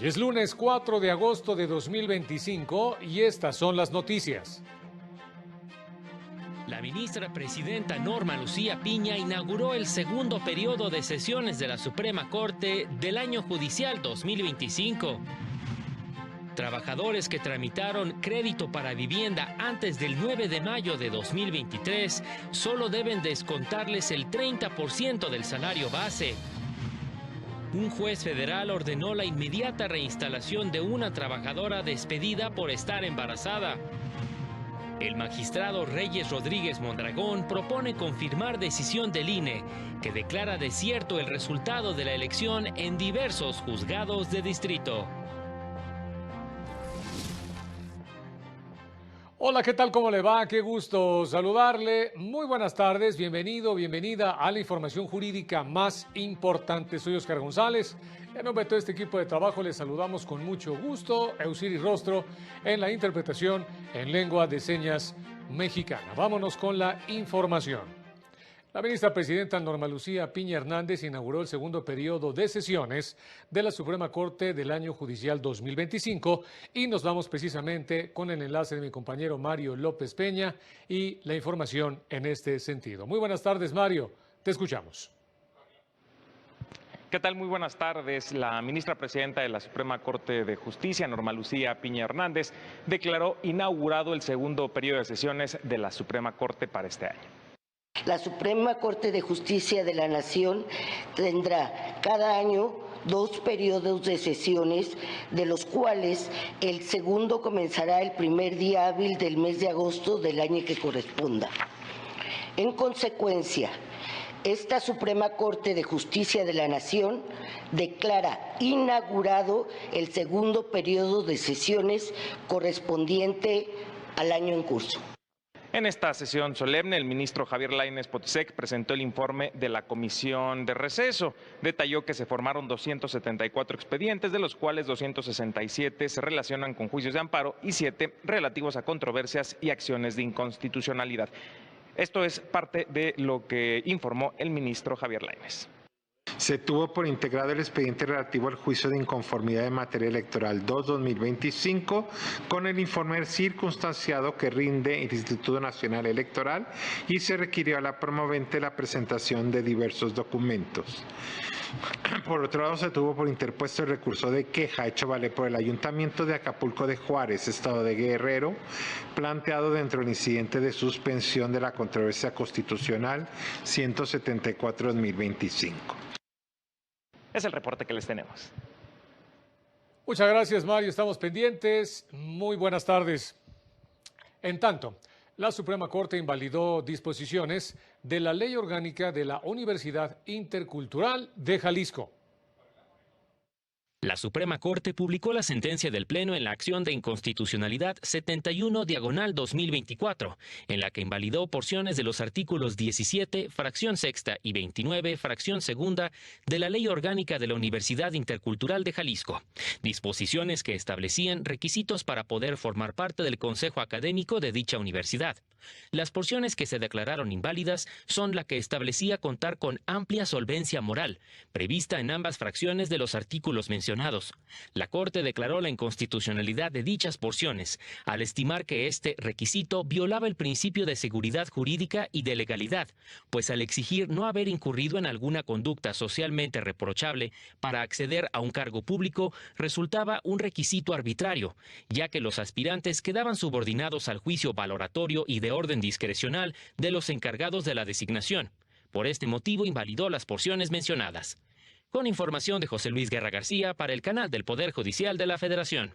Hoy es lunes 4 de agosto de 2025 y estas son las noticias. La ministra presidenta Norma Lucía Piña inauguró el segundo periodo de sesiones de la Suprema Corte del año judicial 2025. Trabajadores que tramitaron crédito para vivienda antes del 9 de mayo de 2023 solo deben descontarles el 30% del salario base. Un juez federal ordenó la inmediata reinstalación de una trabajadora despedida por estar embarazada. El magistrado Reyes Rodríguez Mondragón propone confirmar decisión del INE que declara desierto el resultado de la elección en diversos juzgados de distrito. Hola, ¿qué tal? ¿Cómo le va? Qué gusto saludarle. Muy buenas tardes, bienvenido, bienvenida a la información jurídica más importante. Soy Oscar González. En nombre de todo este equipo de trabajo les saludamos con mucho gusto. Eusiri Rostro en la interpretación en lengua de señas mexicana. Vámonos con la información. La ministra presidenta Norma Lucía Piña Hernández inauguró el segundo periodo de sesiones de la Suprema Corte del año judicial 2025 y nos vamos precisamente con el enlace de mi compañero Mario López Peña y la información en este sentido. Muy buenas tardes, Mario. Te escuchamos. ¿Qué tal? Muy buenas tardes. La ministra presidenta de la Suprema Corte de Justicia, Norma Lucía Piña Hernández, declaró inaugurado el segundo periodo de sesiones de la Suprema Corte para este año. La Suprema Corte de Justicia de la Nación tendrá cada año 2 periodos de sesiones, de los cuales el segundo comenzará el primer día hábil del mes de agosto del año que corresponda. En consecuencia, esta Suprema Corte de Justicia de la Nación declara inaugurado el segundo periodo de sesiones correspondiente al año en curso. En esta sesión solemne, el ministro Javier Lainez Potisek presentó el informe de la Comisión de Receso. Detalló que se formaron 274 expedientes, de los cuales 267 se relacionan con juicios de amparo y 7 relativos a controversias y acciones de inconstitucionalidad. Esto es parte de lo que informó el ministro Javier Lainez. Se tuvo por integrado el expediente relativo al juicio de inconformidad en materia electoral 2-2025 con el informe circunstanciado que rinde el Instituto Nacional Electoral y se requirió a la promovente la presentación de diversos documentos. Por otro lado, se tuvo por interpuesto el recurso de queja hecho valer por el Ayuntamiento de Acapulco de Juárez, Estado de Guerrero, planteado dentro del incidente de suspensión de la controversia constitucional 174-2025. Es el reporte que les tenemos. Muchas gracias, Mario. Estamos pendientes. Muy buenas tardes. En tanto, la Suprema Corte invalidó disposiciones de la Ley Orgánica de la Universidad Intercultural de Jalisco. La Suprema Corte publicó la sentencia del Pleno en la acción de inconstitucionalidad 71/2024, en la que invalidó porciones de los artículos 17, fracción sexta y 29, fracción segunda, de la Ley Orgánica de la Universidad Intercultural de Jalisco, disposiciones que establecían requisitos para poder formar parte del Consejo Académico de dicha universidad. Las porciones que se declararon inválidas son la que establecía contar con amplia solvencia moral, prevista en ambas fracciones de los artículos mencionados. La Corte declaró la inconstitucionalidad de dichas porciones, al estimar que este requisito violaba el principio de seguridad jurídica y de legalidad, pues al exigir no haber incurrido en alguna conducta socialmente reprochable para acceder a un cargo público, resultaba un requisito arbitrario, ya que los aspirantes quedaban subordinados al juicio valoratorio y de orden discrecional de los encargados de la designación. Por este motivo invalidó las porciones mencionadas. Con información de José Luis Guerra García para el canal del Poder Judicial de la Federación.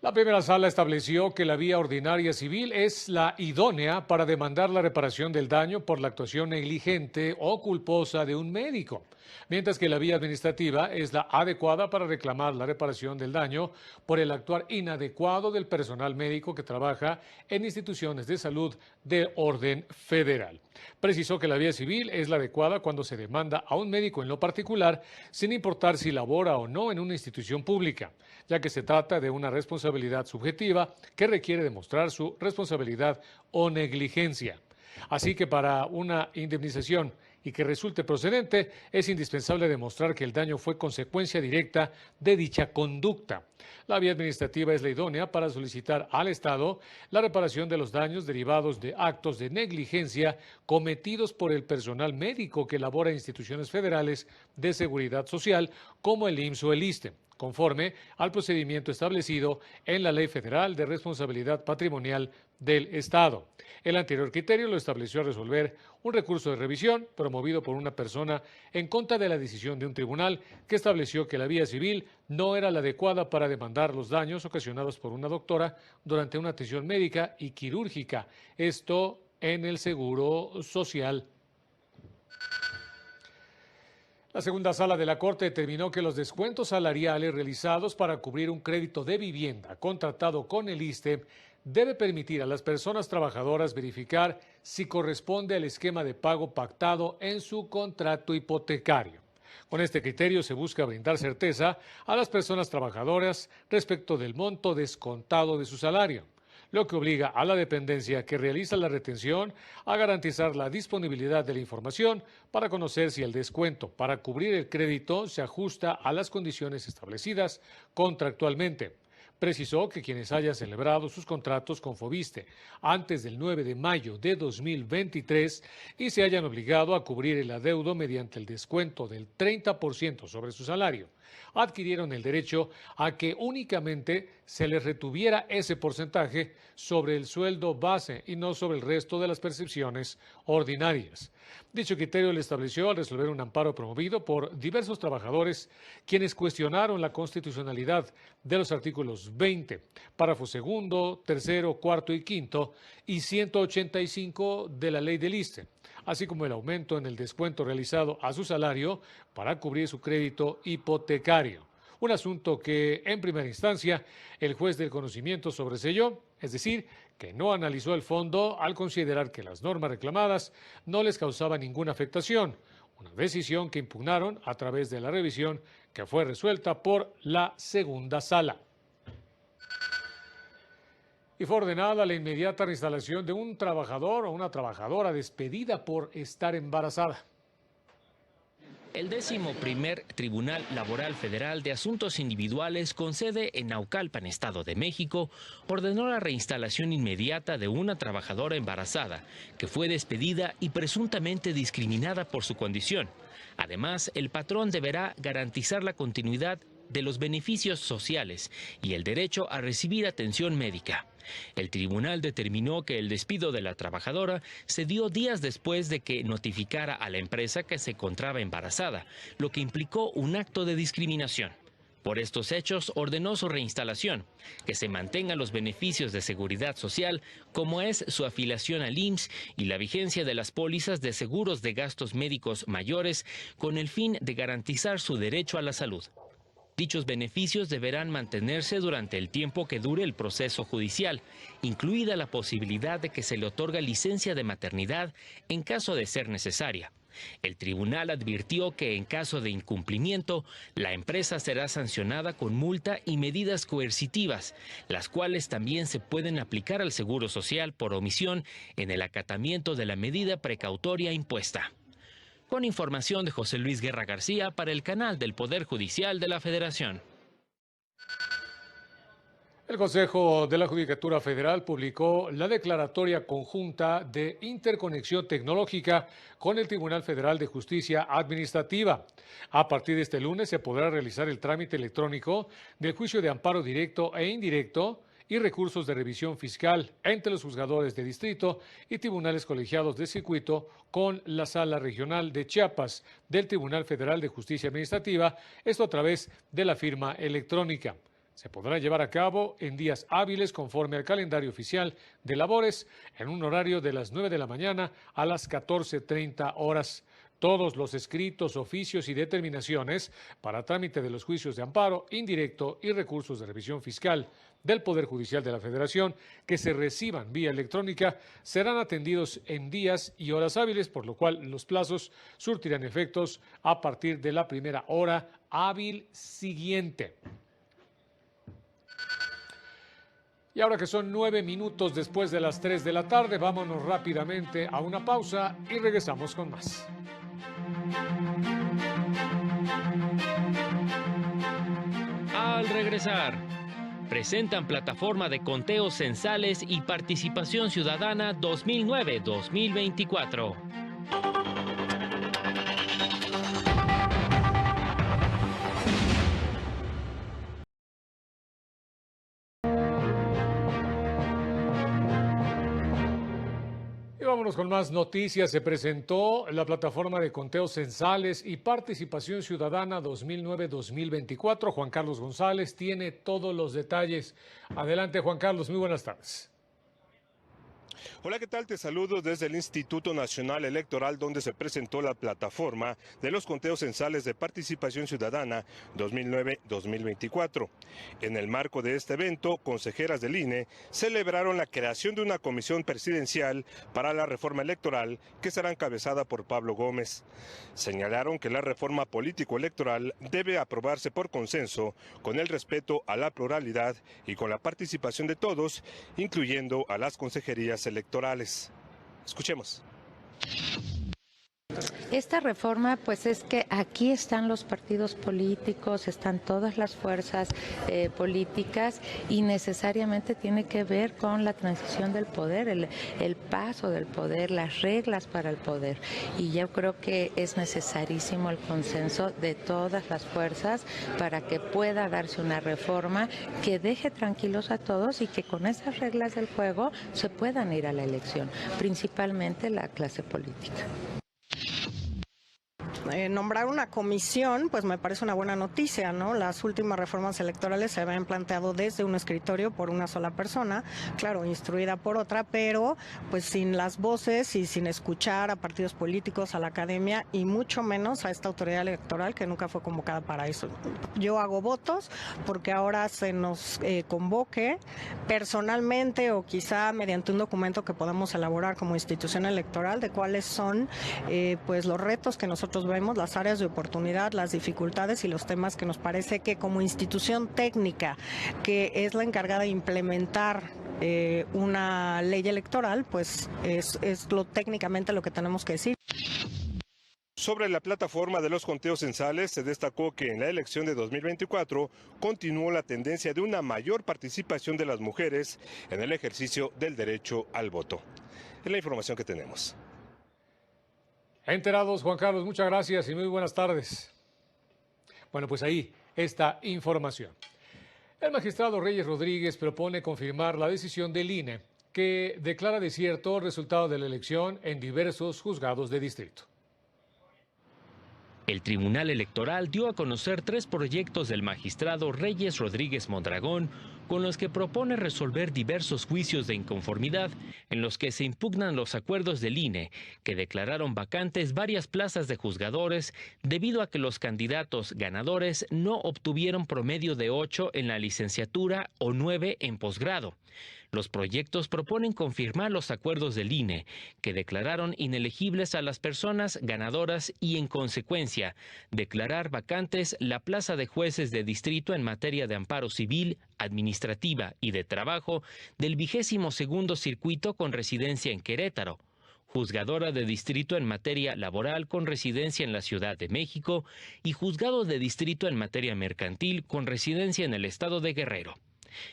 La primera sala estableció que la vía ordinaria civil es la idónea para demandar la reparación del daño por la actuación negligente o culposa de un médico, mientras que la vía administrativa es la adecuada para reclamar la reparación del daño por el actuar inadecuado del personal médico que trabaja en instituciones de salud de orden federal. Precisó que la vía civil es la adecuada cuando se demanda a un médico en lo particular, sin importar si labora o no en una institución pública, ya que se trata de una responsabilidad subjetiva que requiere demostrar su responsabilidad o negligencia. Así que para una indemnización y que resulte procedente, es indispensable demostrar que el daño fue consecuencia directa de dicha conducta. La vía administrativa es la idónea para solicitar al Estado la reparación de los daños derivados de actos de negligencia cometidos por el personal médico que elabora en instituciones federales de seguridad social como el IMSS o el ISSSTE, conforme al procedimiento establecido en la Ley Federal de Responsabilidad Patrimonial del Estado. El anterior criterio lo estableció a resolver un recurso de revisión promovido por una persona en contra de la decisión de un tribunal que estableció que la vía civil no era la adecuada para demandar los daños ocasionados por una doctora durante una atención médica y quirúrgica, esto en el Seguro Social. La segunda sala de la Corte determinó que los descuentos salariales realizados para cubrir un crédito de vivienda contratado con el ISSSTE debe permitir a las personas trabajadoras verificar si corresponde al esquema de pago pactado en su contrato hipotecario. Con este criterio se busca brindar certeza a las personas trabajadoras respecto del monto descontado de su salario, lo que obliga a la dependencia que realiza la retención a garantizar la disponibilidad de la información para conocer si el descuento para cubrir el crédito se ajusta a las condiciones establecidas contractualmente. Precisó que quienes hayan celebrado sus contratos con Foviste antes del 9 de mayo de 2023 y se hayan obligado a cubrir el adeudo mediante el descuento del 30% sobre su salario, adquirieron el derecho a que únicamente se les retuviera ese porcentaje sobre el sueldo base y no sobre el resto de las percepciones ordinarias. Dicho criterio lo estableció al resolver un amparo promovido por diversos trabajadores quienes cuestionaron la constitucionalidad de los artículos 20, párrafo segundo, tercero, cuarto y quinto y 185 de la ley del ISSSTE, así como el aumento en el descuento realizado a su salario para cubrir su crédito hipotecario. Un asunto que, en primera instancia, el juez del conocimiento sobreseyó, es decir, que no analizó el fondo al considerar que las normas reclamadas no les causaban ninguna afectación, una decisión que impugnaron a través de la revisión que fue resuelta por la segunda sala. Y fue ordenada la inmediata reinstalación de un trabajador o una trabajadora despedida por estar embarazada. El 11º Tribunal Laboral Federal de Asuntos Individuales, con sede en Naucalpan, Estado de México, ordenó la reinstalación inmediata de una trabajadora embarazada que fue despedida y presuntamente discriminada por su condición. Además, el patrón deberá garantizar la continuidad de los beneficios sociales y el derecho a recibir atención médica. El tribunal determinó que el despido de la trabajadora se dio días después de que notificara a la empresa que se encontraba embarazada, lo que implicó un acto de discriminación. Por estos hechos, ordenó su reinstalación, que se mantengan los beneficios de seguridad social, como es su afiliación al IMSS y la vigencia de las pólizas de seguros de gastos médicos mayores, con el fin de garantizar su derecho a la salud. Dichos beneficios deberán mantenerse durante el tiempo que dure el proceso judicial, incluida la posibilidad de que se le otorgue licencia de maternidad en caso de ser necesaria. El tribunal advirtió que en caso de incumplimiento, la empresa será sancionada con multa y medidas coercitivas, las cuales también se pueden aplicar al Seguro Social por omisión en el acatamiento de la medida precautoria impuesta. Con información de José Luis Guerra García para el canal del Poder Judicial de la Federación. El Consejo de la Judicatura Federal publicó la declaratoria conjunta de interconexión tecnológica con el Tribunal Federal de Justicia Administrativa. A partir de este lunes se podrá realizar el trámite electrónico del juicio de amparo directo e indirecto y recursos de revisión fiscal entre los juzgadores de distrito y tribunales colegiados de circuito con la Sala Regional de Chiapas del Tribunal Federal de Justicia Administrativa, esto a través de la firma electrónica. Se podrá llevar a cabo en días hábiles conforme al calendario oficial de labores en un horario de las 9 de la mañana a las 14:30 horas. Todos los escritos, oficios y determinaciones para trámite de los juicios de amparo indirecto y recursos de revisión fiscal del Poder Judicial de la Federación que se reciban vía electrónica serán atendidos en días y horas hábiles, por lo cual los plazos surtirán efectos a partir de la primera hora hábil siguiente. Y ahora que son 9 minutos después de las 3 de la tarde, vámonos rápidamente a una pausa y regresamos con más. Al regresar, presentan plataforma de conteos censales y participación ciudadana 2009-2024. Y vámonos con más noticias. Se presentó la plataforma de conteos censales y participación ciudadana 2009-2024. Juan Carlos González tiene todos los detalles. Adelante, Juan Carlos, muy buenas tardes. Hola, ¿qué tal? Te saludo desde el Instituto Nacional Electoral, donde se presentó la plataforma de los conteos censales de participación ciudadana 2009-2024. En el marco de este evento, consejeras del INE celebraron la creación de una comisión presidencial para la reforma electoral que será encabezada por Pablo Gómez. Señalaron que la reforma político-electoral debe aprobarse por consenso, con el respeto a la pluralidad y con la participación de todos, incluyendo a las consejerías electorales. Escuchemos. Esta reforma, pues es que aquí están los partidos políticos, están todas las fuerzas políticas y necesariamente tiene que ver con la transición del poder, el paso del poder, las reglas para el poder. Y yo creo que es necesarísimo el consenso de todas las fuerzas para que pueda darse una reforma que deje tranquilos a todos y que con esas reglas del juego se puedan ir a la elección, principalmente la clase política. Nombrar una comisión, pues me parece una buena noticia, ¿no? Las últimas reformas electorales se habían planteado desde un escritorio por una sola persona, claro, instruida por otra, pero pues sin las voces y sin escuchar a partidos políticos, a la academia y mucho menos a esta autoridad electoral que nunca fue convocada para eso. Yo hago votos porque ahora se nos convoque personalmente o quizá mediante un documento que podamos elaborar como institución electoral de cuáles son pues los retos que nosotros vemos, las áreas de oportunidad, las dificultades y los temas que nos parece que como institución técnica que es la encargada de implementar una ley electoral, pues es técnicamente lo que tenemos que decir. Sobre la plataforma de los conteos censales, se destacó que en la elección de 2024 continuó la tendencia de una mayor participación de las mujeres en el ejercicio del derecho al voto. Es la información que tenemos. Enterados, Juan Carlos, muchas gracias y muy buenas tardes. Bueno, pues ahí esta información. El magistrado Reyes Rodríguez propone confirmar la decisión del INE que declara desierto el resultado de la elección en diversos juzgados de distrito. El Tribunal Electoral dio a conocer 3 proyectos del magistrado Reyes Rodríguez Mondragón con los que propone resolver diversos juicios de inconformidad en los que se impugnan los acuerdos del INE que declararon vacantes varias plazas de juzgadores debido a que los candidatos ganadores no obtuvieron promedio de 8 en la licenciatura o 9 en posgrado. Los proyectos proponen confirmar los acuerdos del INE, que declararon inelegibles a las personas ganadoras y, en consecuencia, declarar vacantes la plaza de jueces de distrito en materia de amparo civil, administrativa y de trabajo del 22º Circuito con residencia en Querétaro, juzgadora de distrito en materia laboral con residencia en la Ciudad de México y juzgado de distrito en materia mercantil con residencia en el estado de Guerrero.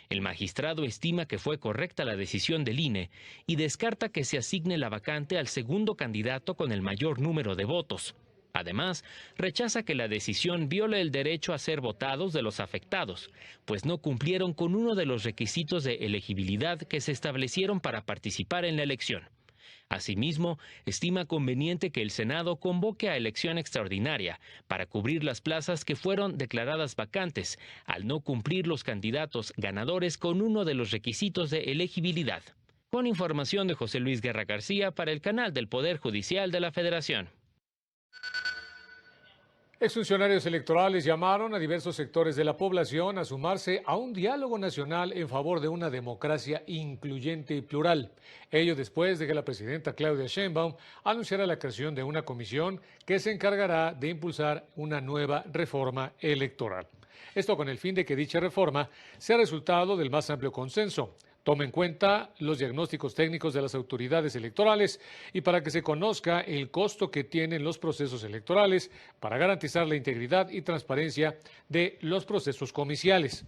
El magistrado estima que fue correcta la decisión del INE y descarta que se asigne la vacante al segundo candidato con el mayor número de votos. Además, rechaza que la decisión viole el derecho a ser votados de los afectados, pues no cumplieron con uno de los requisitos de elegibilidad que se establecieron para participar en la elección. Asimismo, estima conveniente que el Senado convoque a elección extraordinaria para cubrir las plazas que fueron declaradas vacantes, al no cumplir los candidatos ganadores con uno de los requisitos de elegibilidad. Con información de José Luis Guerra García para el canal del Poder Judicial de la Federación. Exfuncionarios electorales llamaron a diversos sectores de la población a sumarse a un diálogo nacional en favor de una democracia incluyente y plural. Ello después de que la presidenta Claudia Sheinbaum anunciara la creación de una comisión que se encargará de impulsar una nueva reforma electoral. Esto con el fin de que dicha reforma sea resultado del más amplio consenso. Tome en cuenta los diagnósticos técnicos de las autoridades electorales y para que se conozca el costo que tienen los procesos electorales para garantizar la integridad y transparencia de los procesos comiciales.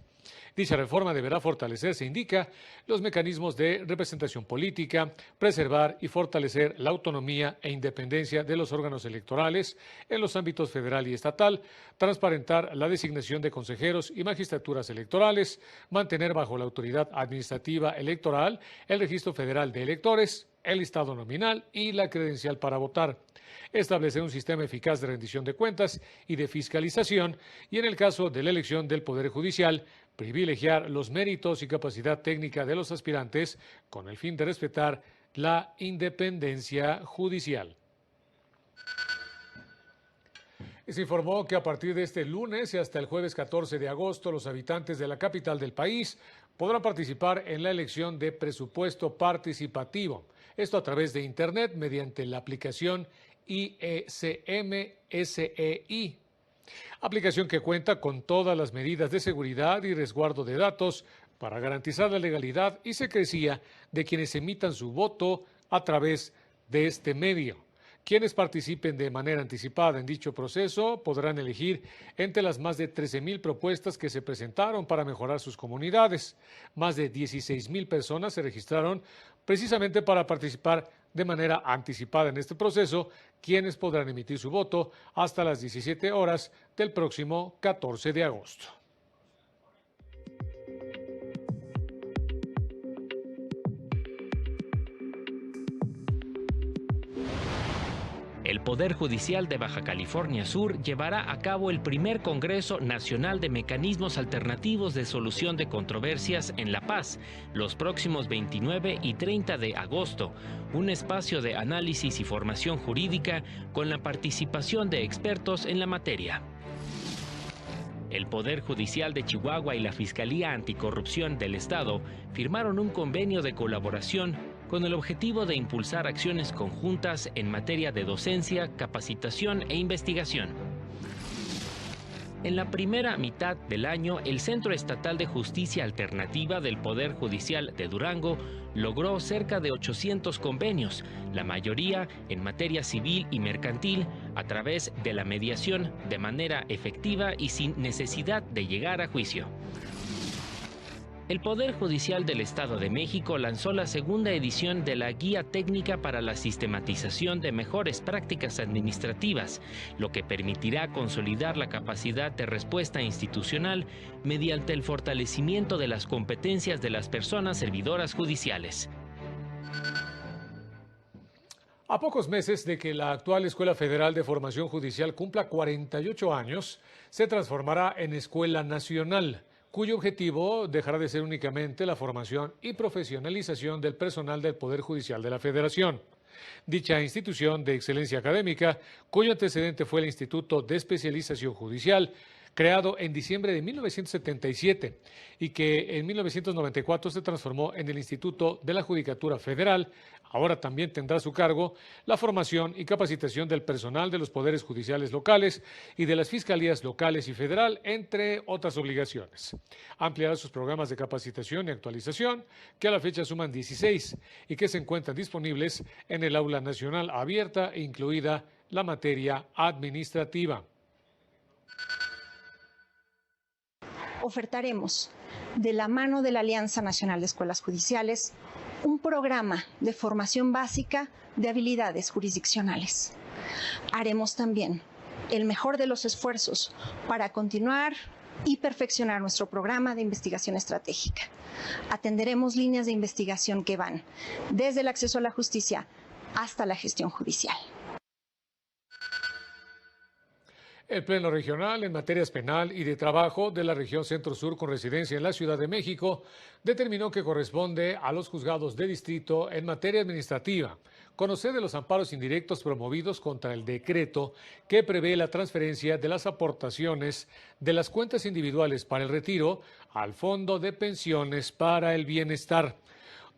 Dicha reforma deberá fortalecer, se indica, los mecanismos de representación política, preservar y fortalecer la autonomía e independencia de los órganos electorales en los ámbitos federal y estatal, transparentar la designación de consejeros y magistraturas electorales, mantener bajo la autoridad administrativa electoral el registro federal de electores, el listado nominal y la credencial para votar, establecer un sistema eficaz de rendición de cuentas y de fiscalización y, en el caso de la elección del Poder Judicial, privilegiar los méritos y capacidad técnica de los aspirantes con el fin de respetar la independencia judicial. Se informó que a partir de este lunes y hasta el jueves 14 de agosto, los habitantes de la capital del país podrán participar en la elección de presupuesto participativo. Esto a través de Internet mediante la aplicación IECM-SEI. Aplicación que cuenta con todas las medidas de seguridad y resguardo de datos para garantizar la legalidad y secrecía de quienes emitan su voto a través de este medio. Quienes participen de manera anticipada en dicho proceso podrán elegir entre las más de 13,000 propuestas que se presentaron para mejorar sus comunidades. Más de 16,000 personas se registraron precisamente para participar de manera anticipada en este proceso, quienes podrán emitir su voto hasta las 17 horas del próximo 14 de agosto. El Poder Judicial de Baja California Sur llevará a cabo el primer Congreso Nacional de Mecanismos Alternativos de Solución de Controversias en La Paz, los próximos 29 y 30 de agosto, un espacio de análisis y formación jurídica con la participación de expertos en la materia. El Poder Judicial de Chihuahua y la Fiscalía Anticorrupción del Estado firmaron un convenio de colaboración con el objetivo de impulsar acciones conjuntas en materia de docencia, capacitación e investigación. En la primera mitad del año, el Centro Estatal de Justicia Alternativa del Poder Judicial de Durango logró cerca de 800 convenios, la mayoría en materia civil y mercantil, a través de la mediación de manera efectiva y sin necesidad de llegar a juicio. El Poder Judicial del Estado de México lanzó la segunda edición de la Guía Técnica para la Sistematización de Mejores Prácticas Administrativas, lo que permitirá consolidar la capacidad de respuesta institucional mediante el fortalecimiento de las competencias de las personas servidoras judiciales. A pocos meses de que la actual Escuela Federal de Formación Judicial cumpla 48 años, se transformará en Escuela Nacional, cuyo objetivo dejará de ser únicamente la formación y profesionalización del personal del Poder Judicial de la Federación. Dicha institución de excelencia académica, cuyo antecedente fue el Instituto de Especialización Judicial, creado en diciembre de 1977 y que en 1994 se transformó en el Instituto de la Judicatura Federal, ahora también tendrá a su cargo la formación y capacitación del personal de los poderes judiciales locales y de las fiscalías locales y federal, entre otras obligaciones. Ampliará sus programas de capacitación y actualización, que a la fecha suman 16 y que se encuentran disponibles en el Aula Nacional Abierta, incluida la materia administrativa. Ofertaremos, de la mano de la Alianza Nacional de Escuelas Judiciales, un programa de formación básica de habilidades jurisdiccionales. Haremos también el mejor de los esfuerzos para continuar y perfeccionar nuestro programa de investigación estratégica. Atenderemos líneas de investigación que van desde el acceso a la justicia hasta la gestión judicial. El Pleno Regional en materias penal y de trabajo de la región Centro-Sur con residencia en la Ciudad de México determinó que corresponde a los juzgados de distrito en materia administrativa conocer de los amparos indirectos promovidos contra el decreto que prevé la transferencia de las aportaciones de las cuentas individuales para el retiro al Fondo de Pensiones para el Bienestar.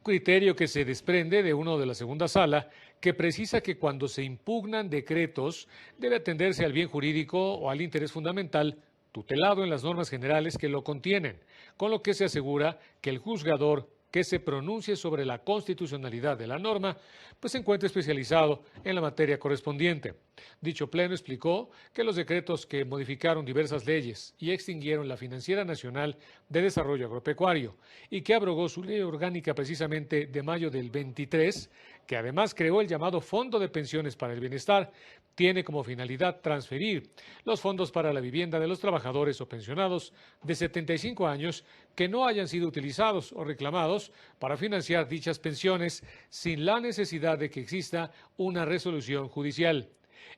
Criterio que se desprende de uno de la segunda sala, que precisa que cuando se impugnan decretos debe atenderse al bien jurídico o al interés fundamental tutelado en las normas generales que lo contienen, con lo que se asegura que el juzgador que se pronuncie sobre la constitucionalidad de la norma, pues se encuentra especializado en la materia correspondiente. Dicho pleno explicó que los decretos que modificaron diversas leyes y extinguieron la Financiera Nacional de Desarrollo Agropecuario y que abrogó su ley orgánica precisamente de mayo del 23, que además creó el llamado Fondo de Pensiones para el Bienestar, tiene como finalidad transferir los fondos para la vivienda de los trabajadores o pensionados de 75 años que no hayan sido utilizados o reclamados para financiar dichas pensiones sin la necesidad de que exista una resolución judicial.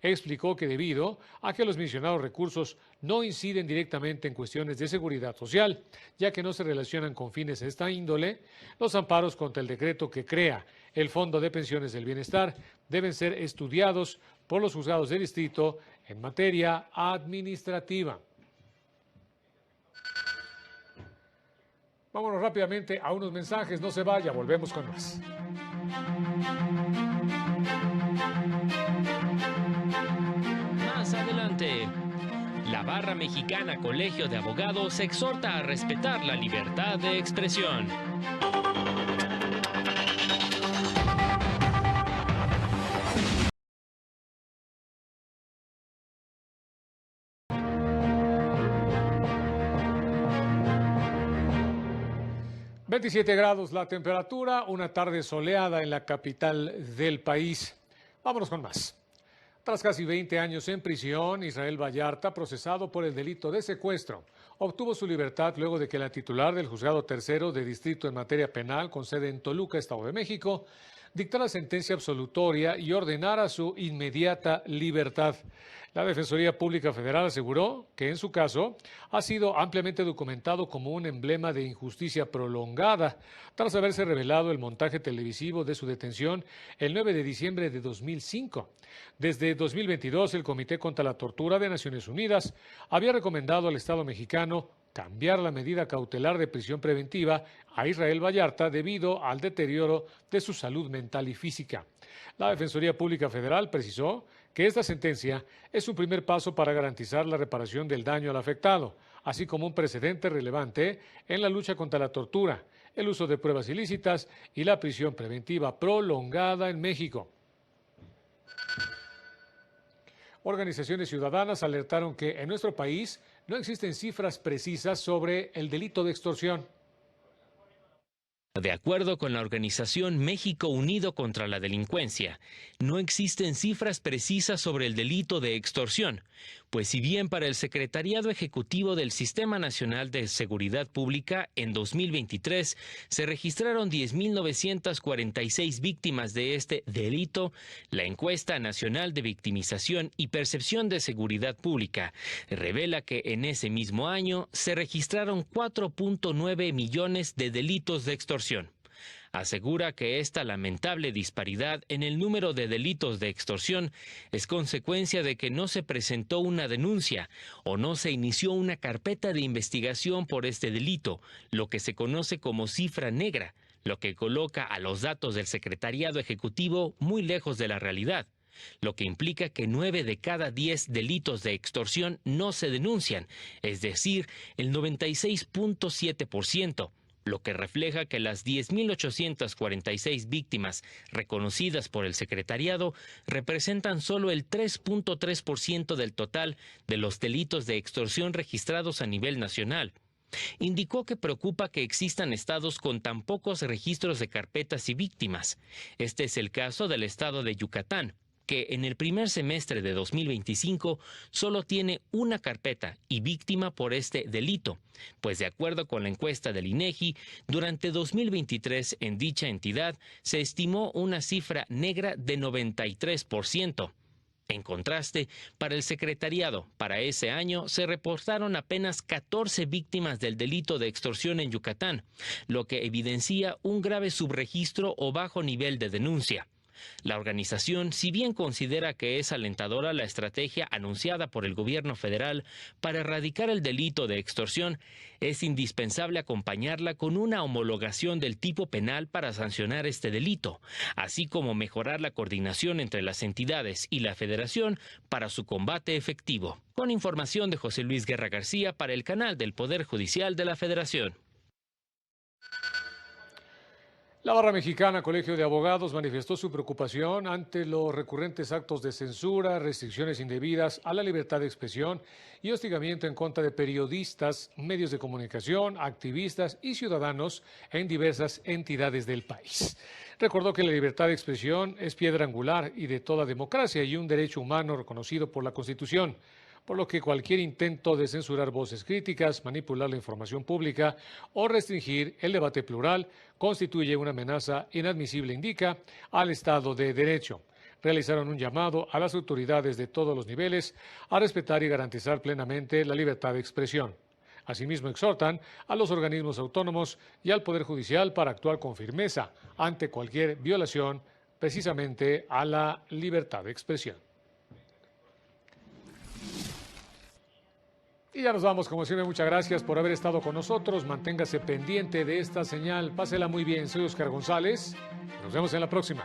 Explicó que debido a que los mencionados recursos no inciden directamente en cuestiones de seguridad social, ya que no se relacionan con fines de esta índole, los amparos contra el decreto que crea el Fondo de Pensiones del Bienestar deben ser estudiados por los juzgados de distrito en materia administrativa. Vámonos rápidamente a unos mensajes, no se vaya, volvemos con más. Más adelante, la Barra Mexicana Colegio de Abogados exhorta a respetar la libertad de expresión. $27 la temperatura, una tarde soleada en la capital del país. Vámonos con más. Tras casi 20 años en prisión, Israel Vallarta, procesado por el delito de secuestro, obtuvo su libertad luego de que la titular del Juzgado Tercero de Distrito en materia penal, con sede en Toluca, Estado de México, dictara sentencia absolutoria y ordenara su inmediata libertad. La Defensoría Pública Federal aseguró que en su caso ha sido ampliamente documentado como un emblema de injusticia prolongada tras haberse revelado el montaje televisivo de su detención el 9 de diciembre de 2005. Desde 2022, el Comité contra la Tortura de Naciones Unidas había recomendado al Estado mexicano cambiar la medida cautelar de prisión preventiva a Israel Vallarta debido al deterioro de su salud mental y física. La Defensoría Pública Federal precisó que esta sentencia es un primer paso para garantizar la reparación del daño al afectado, así como un precedente relevante en la lucha contra la tortura, el uso de pruebas ilícitas y la prisión preventiva prolongada en México. Organizaciones ciudadanas alertaron que en nuestro país no existen cifras precisas sobre el delito de extorsión. De acuerdo con la organización México Unido contra la Delincuencia, no existen cifras precisas sobre el delito de extorsión, pues si bien para el Secretariado Ejecutivo del Sistema Nacional de Seguridad Pública en 2023 se registraron 10.946 víctimas de este delito, la encuesta nacional de victimización y percepción de seguridad pública revela que en ese mismo año se registraron 4.9 millones de delitos de extorsión. Asegura que esta lamentable disparidad en el número de delitos de extorsión es consecuencia de que no se presentó una denuncia o no se inició una carpeta de investigación por este delito, lo que se conoce como cifra negra, lo que coloca a los datos del Secretariado Ejecutivo muy lejos de la realidad, lo que implica que 9 de cada 10 delitos de extorsión no se denuncian, es decir, el 96.7%. Lo que refleja que las 10.846 víctimas reconocidas por el secretariado representan solo el 3.3% del total de los delitos de extorsión registrados a nivel nacional. Indicó que preocupa que existan estados con tan pocos registros de carpetas y víctimas. Este es el caso del estado de Yucatán, que en el primer semestre de 2025 solo tiene una carpeta y víctima por este delito, pues de acuerdo con la encuesta del INEGI, durante 2023 en dicha entidad se estimó una cifra negra de 93%. En contraste, para el secretariado, para ese año se reportaron apenas 14 víctimas del delito de extorsión en Yucatán, lo que evidencia un grave subregistro o bajo nivel de denuncia. La organización, si bien considera que es alentadora la estrategia anunciada por el gobierno federal para erradicar el delito de extorsión, es indispensable acompañarla con una homologación del tipo penal para sancionar este delito, así como mejorar la coordinación entre las entidades y la federación para su combate efectivo. Con información de José Luis Guerra García para el canal del Poder Judicial de la Federación. La Barra Mexicana Colegio de Abogados manifestó su preocupación ante los recurrentes actos de censura, restricciones indebidas a la libertad de expresión y hostigamiento en contra de periodistas, medios de comunicación, activistas y ciudadanos en diversas entidades del país. Recordó que la libertad de expresión es piedra angular y de toda democracia y un derecho humano reconocido por la Constitución, por lo que cualquier intento de censurar voces críticas, manipular la información pública o restringir el debate plural constituye una amenaza inadmisible, indica, al Estado de Derecho. Realizaron un llamado a las autoridades de todos los niveles a respetar y garantizar plenamente la libertad de expresión. Asimismo, exhortan a los organismos autónomos y al Poder Judicial para actuar con firmeza ante cualquier violación precisamente a la libertad de expresión. Y ya nos vamos, como siempre, muchas gracias por haber estado con nosotros. Manténgase pendiente de esta señal. Pásela muy bien. Soy Oscar González. Nos vemos en la próxima.